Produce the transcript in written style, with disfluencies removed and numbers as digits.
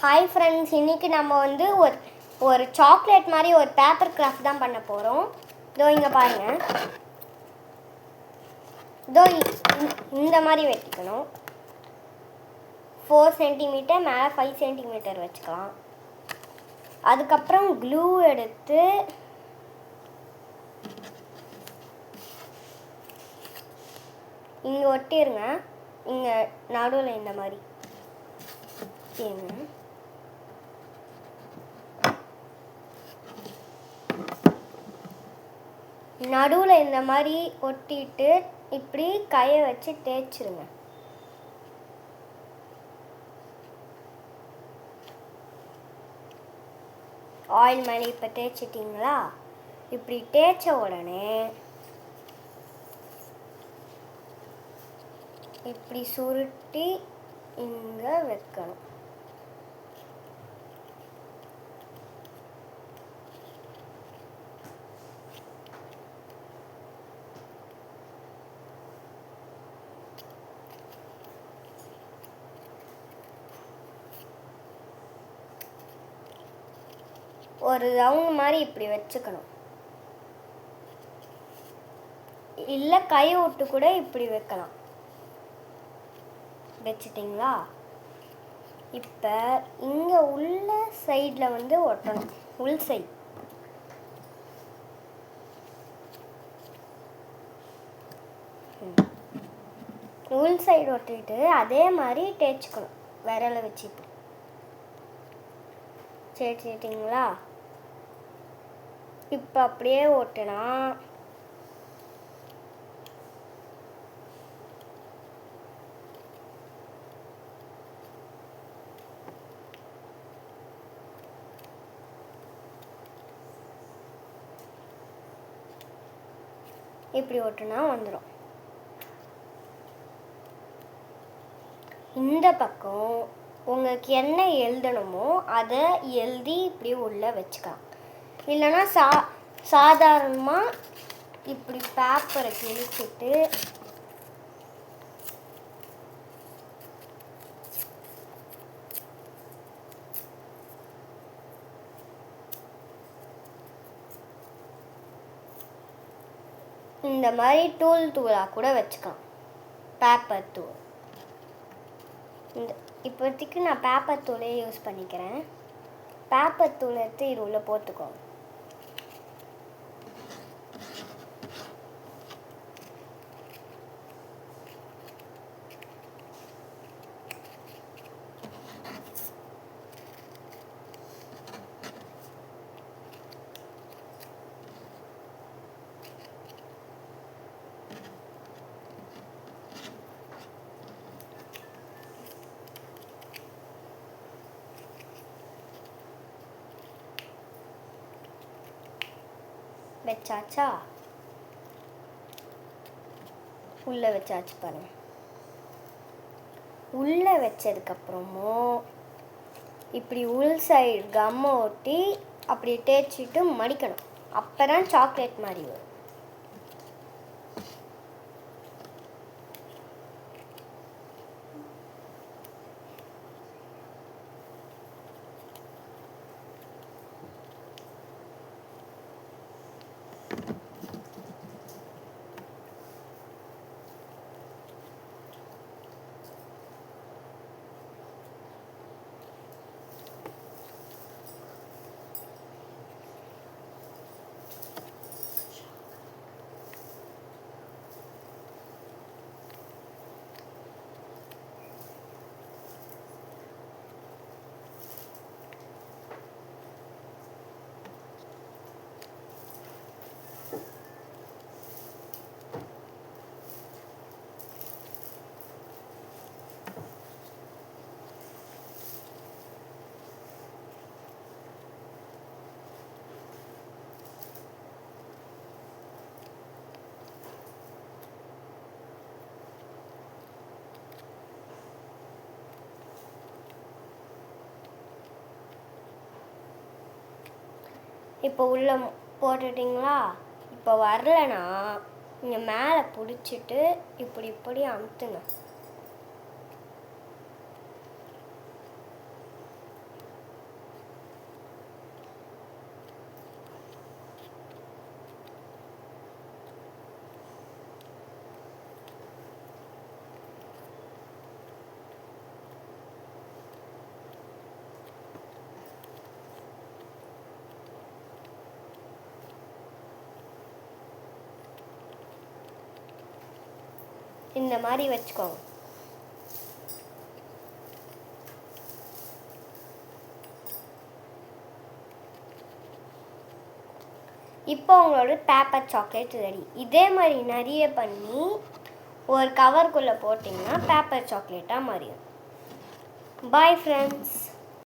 Hi friends, இன்றைக்கி நம்ம வந்து ஒரு சாக்லேட் மாதிரி ஒரு பேப்பர் கிராஃப்ட் தான் பண்ண போகிறோம். இதோ இங்கே பாருங்கள். இதோ இந்த மாதிரி வெட்டிக்கணும். 4 சென்டிமீட்டர் மேலே 5 சென்டிமீட்டர் வச்சுக்கலாம். அதுக்கப்புறம் க்ளூ எடுத்து இங்கே ஒட்டிடுங்க. இங்கே நடுவில் இந்த மாதிரி நடுவில் இந்த மாதிரி ஒட்டிட்டு இப்படி கையை வச்சு தேய்ச்சிருங்க. ஆயில் மேலே இப்போ தேய்ச்சிட்டிங்களா? இப்படி தேய்ச்ச உடனே இப்படி சுருட்டி இங்கே வைக்கணும். ஒரு ரவுண்ட் மாதிரி இப்படி வச்சுக்கணும். இல்லை கை விட்டு கூட இப்படி வைக்கலாம். வச்சிட்டிங்களா? இப்போ இங்கே உள்ள சைடில் வந்து ஒட்டணும். உள் சைடு உள் சைடு ஒட்டிட்டு அதே மாதிரி தேய்ச்சிக்கணும். விரலை வச்சு இப்படி தேய்ச்சிட்டிங்களா? இப்போ அப்படியே ஒட்டினா இப்படி ஒட்டுனா வந்துடும். இந்த பக்கம் உங்களுக்கு என்ன எழுதணுமோ அதை எழுதி இப்படி உள்ளே வச்சுக்கலாம். இல்லைன்னா சாதாரணமாக இப்படி பேப்பரை கிழிச்சிட்டு இந்த மாதிரி தூளாக கூட வச்சுக்கலாம். பேப்பர் தூள். இப்போதைக்கு நான் பேப்பர் தூளே யூஸ் பண்ணிக்கிறேன். பேப்பர் தூள் எடுத்து இது உள்ள போட்டுக்கோங்க. வச்சாச்சா? உள்ளே வச்சாச்சு பாருங்க. உள்ளே வச்சதுக்கப்புறமும் இப்படி உள் சைடு கம்மை ஒட்டி அப்படி தேய்ச்சிட்டு மடிக்கணும். அப்போ தான் சாக்லேட் மாதிரி வரும். இப்போ உள்ளே போட்டுட்டிங்களா? இப்போ வரலைன்னா இங்கே மேலே பிடிச்சிட்டு இப்படி அமுத்துங்க. இந்த மாதிரி வச்சுக்கோங்க. இப்போ உங்களோட பேப்பர் சாக்லேட் ரெடி. இதே மாதிரி நிறைய பண்ணி ஒரு கவருக்குள்ளே போட்டிங்கன்னா பேப்பர் சாக்லேட்டாக மாறிடும். Bye friends.